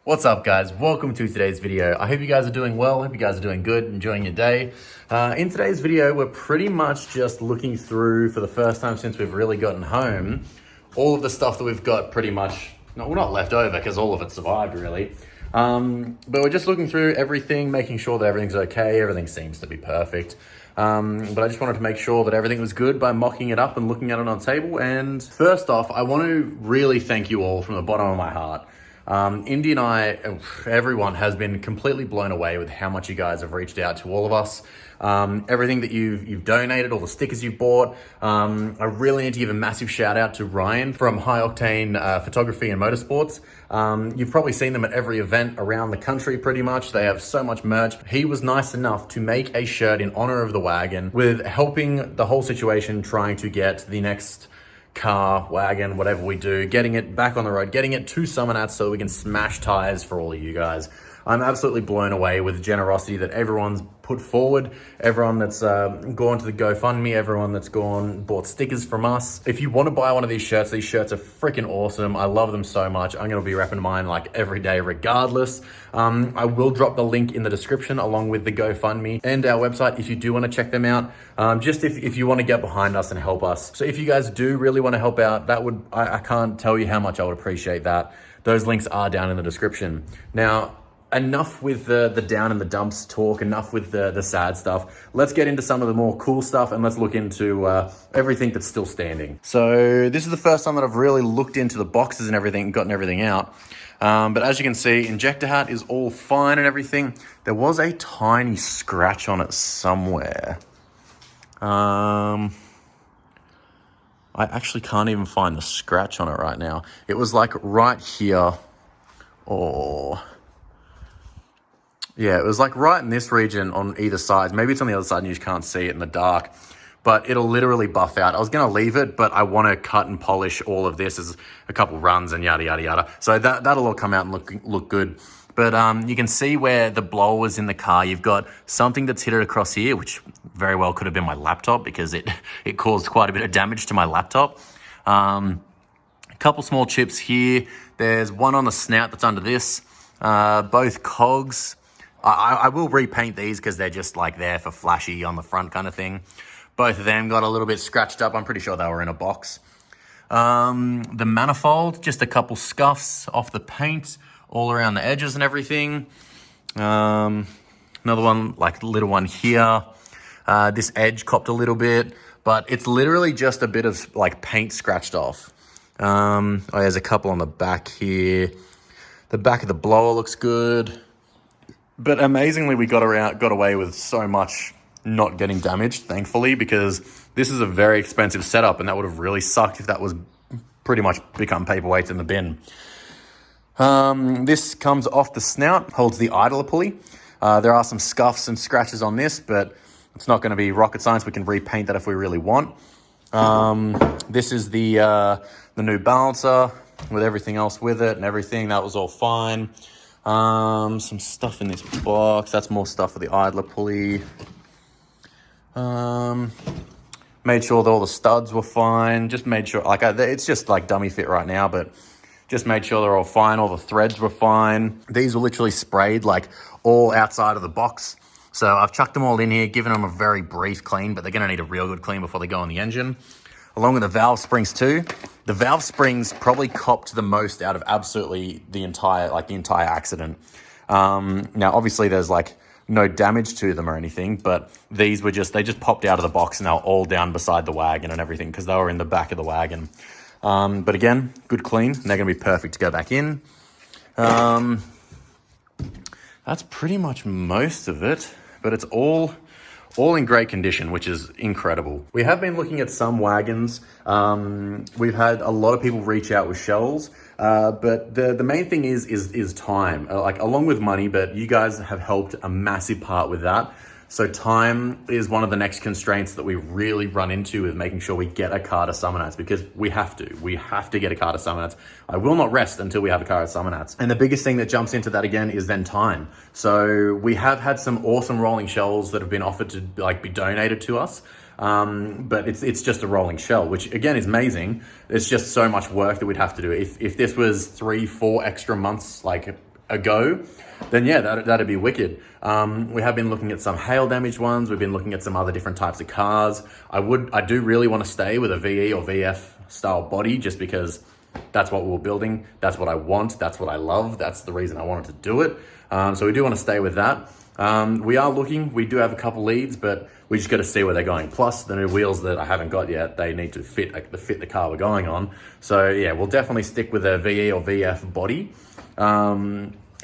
What's up, guys? Welcome to today's video. I hope you guys are doing well. I hope you guys are doing good, enjoying your day. In today's video, we're pretty much just looking through, for the first time since we've really gotten home, all of the stuff that we've got pretty much, we're not left over because all of it survived really. But we're just looking through everything, making sure that everything's okay. Everything seems to be perfect. But I just wanted to make sure that everything was good by mocking it up and looking at it on the table. And first off, I want to really thank you all from the bottom of my heart. Indy and I, everyone has been completely blown away with how much you guys have reached out to all of us. Everything that you've donated, all the stickers you've bought. I really need to give a massive shout out to Ryan from High Octane Photography and Motorsports. You've probably seen them at every event around the country pretty much. They have so much merch. He was nice enough to make a shirt in honor of the wagon, with helping the whole situation, trying to get the next car, wagon, whatever we do, getting it back on the road, getting it to Summernats so we can smash tires for all of you guys. I'm absolutely blown away with the generosity that everyone's put forward, everyone that's gone to the GoFundMe, everyone that's bought stickers from us. If you want to buy one of these shirts are freaking awesome. I love them so much. I'm going to be repping mine like every day regardless. I will drop the link in the description along with the GoFundMe and our website if you do want to check them out. Just if you want to get behind us and help us. So if you guys do really want to help out, I can't tell you how much I would appreciate that. Those links are down in the description. Now, enough with the down in the dumps talk, enough with the sad stuff. Let's get into some of the more cool stuff and let's look into everything that's still standing. So this is the first time that I've really looked into the boxes and everything and gotten everything out. But as you can see, injector hat is all fine and everything. There was a tiny scratch on it somewhere. I actually can't even find the scratch on it right now. It was like right here, or... yeah, it was like right in this region on either side. Maybe it's on the other side and you just can't see it in the dark, but it'll literally buff out. I was going to leave it, but I want to cut and polish all of this as a couple runs and yada, yada, yada. So that'll all come out and look good. But you can see where the blower was in the car. You've got something that's hit it across here, which very well could have been my laptop because it caused quite a bit of damage to my laptop. A couple small chips here. There's one on the snout that's under this. Both cogs. I will repaint these because they're just like there for flashy on the front kind of thing. Both of them got a little bit scratched up. I'm pretty sure they were in a box. The manifold, just a couple scuffs off the paint all around the edges and everything. Another one, like little one here. This edge copped a little bit, but it's literally just a bit of like paint scratched off. There's a couple on the back here. The back of the blower looks good. But amazingly, we got away with so much not getting damaged, thankfully, because this is a very expensive setup, and that would have really sucked if that was pretty much become paperweights in the bin. This comes off the snout, holds the idler pulley. There are some scuffs and scratches on this, but it's not going to be rocket science. We can repaint that if we really want. This is the new balancer with everything else with it and everything. That was all fine. Some stuff in this box. That's more stuff for the idler pulley. Made sure that all the studs were fine. Just made sure, it's just like dummy fit right now, but just made sure they're all fine. All the threads were fine. These were literally sprayed like all outside of the box. So I've chucked them all in here, given them a very brief clean, but they're going to need a real good clean before they go on the engine. Along with the valve springs too. The valve springs probably copped the most out of absolutely the entire accident. Now, obviously there's like no damage to them or anything, but they just popped out of the box and they were all down beside the wagon and everything because they were in the back of the wagon. But again, good clean. And they're going to be perfect to go back in. That's pretty much most of it, but it's all in great condition, which is incredible. We have been looking at some wagons. We've had a lot of people reach out with shells, but the main thing is time, along with money, but you guys have helped a massive part with that. So time is one of the next constraints that we really run into with making sure we get a car to Summernats, because we have to get a car to Summernats. I will not rest until we have a car at Summernats. And the biggest thing that jumps into that again is then time. So we have had some awesome rolling shells that have been offered to be donated to us. But it's just a rolling shell, which again is amazing. It's just so much work that we'd have to do. If this was 3-4 extra months, a go, then yeah, that'd be wicked. We have been looking at some hail damaged ones. We've been looking at some other different types of cars. I do really want to stay with a VE or VF style body, just because that's what we were building. That's what I want. That's what I love. That's the reason I wanted to do it. So we do want to stay with that. We are looking. We do have a couple leads, but we just got to see where they're going. Plus, the new wheels that I haven't got yet, they need to fit the car we're going on. So yeah, we'll definitely stick with a VE or VF body.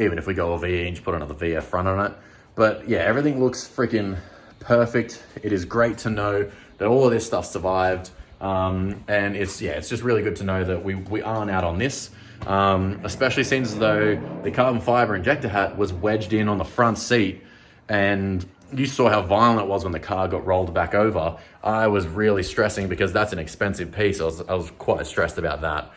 Even if we go a VE and just put another VF front on it. But yeah, everything looks freaking perfect. It is great to know that all of this stuff survived. And it's just really good to know that we aren't out on this. Especially since though the carbon fiber injector hat was wedged in on the front seat, and you saw how violent it was when the car got rolled back over. I was really stressing because that's an expensive piece. I was quite stressed about that.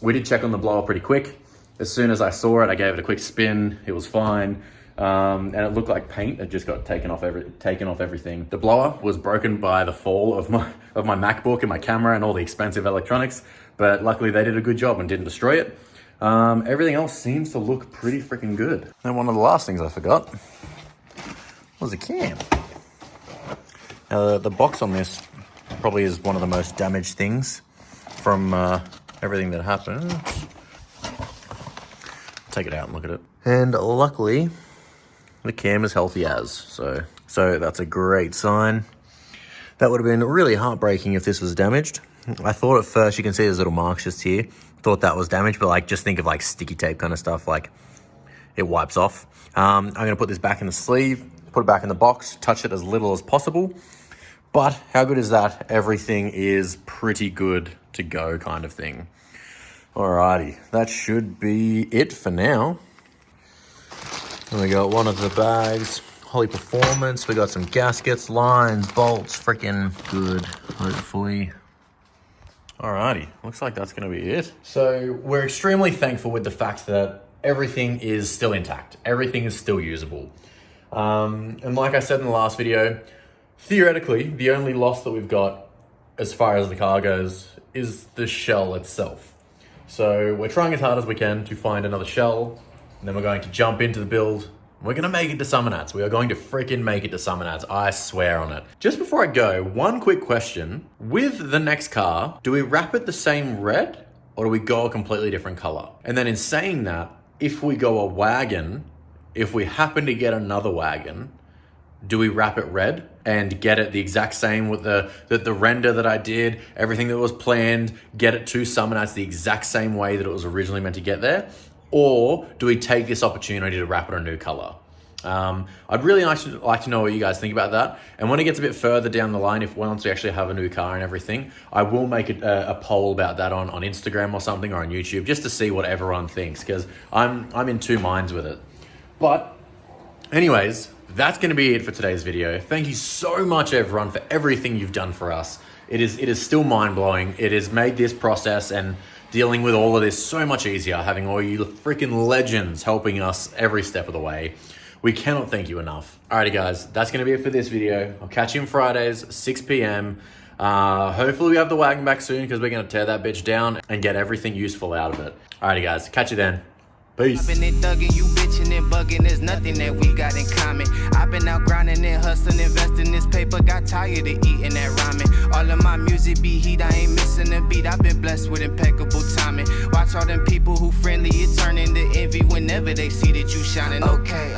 We did check on the blower pretty quick. As soon as I saw it, I gave it a quick spin. It was fine. And it looked like paint had just got taken off everything. The blower was broken by the fall of my MacBook and my camera and all the expensive electronics, but luckily they did a good job and didn't destroy it. Everything else seems to look pretty freaking good. And one of the last things I forgot was the cam. Now the box on this probably is one of the most damaged things from everything that happened. Take it out and look at it. And luckily, the cam is healthy as, so that's a great sign. That would have been really heartbreaking if this was damaged. I thought at first, you can see there's little marks just here. Thought that was damaged, but like just think of like sticky tape kind of stuff, like it wipes off. I'm gonna put this back in the sleeve, put it back in the box, touch it as little as possible. But how good is that? Everything is pretty good to go kind of thing. Alrighty, that should be it for now. And we got one of the bags, Holy Performance. We got some gaskets, lines, bolts, freaking good, hopefully. Alrighty, looks like that's gonna be it. So we're extremely thankful with the fact that everything is still intact. Everything is still usable. And like I said in the last video, theoretically, the only loss that we've got as far as the car goes is the shell itself. So we're trying as hard as we can to find another shell, and then we're going to jump into the build. We're gonna make it to Summernats. We are going to freaking make it to Summernats. I swear on it. Just before I go, one quick question. With the next car, do we wrap it the same red or do we go a completely different color? And then in saying that, if we go a wagon, if we happen to get another wagon, do we wrap it red and get it the exact same with the render that I did, everything that was planned, get it to Summernats the exact same way that it was originally meant to get there? Or do we take this opportunity to wrap it a new color? I'd really like to know what you guys think about that. And when it gets a bit further down the line, once we actually have a new car and everything, I will make a poll about that on Instagram or something, or on YouTube, just to see what everyone thinks, because I'm in two minds with it. But anyways, that's going to be it for today's video. Thank you so much, everyone, for everything you've done for us. It is still mind-blowing. It has made this process and dealing with all of this so much easier, having all you freaking legends helping us every step of the way. We cannot thank you enough. Alrighty guys, that's gonna be it for this video. I'll catch you on Fridays, 6 p.m. Hopefully we have the wagon back soon, because we're gonna tear that bitch down and get everything useful out of it. Alrighty guys, catch you then. Peace. I've been thugging, you bitching and bugging, there's nothing that we got in common. I've been out grinding and hustling, investing this paper, got tired of eating that ramen. All of my music be heat, I ain't missing a beat, I've been blessed with impeccable timing. Watch all them people who friendly, it turn into envy whenever they see that you shining. Okay,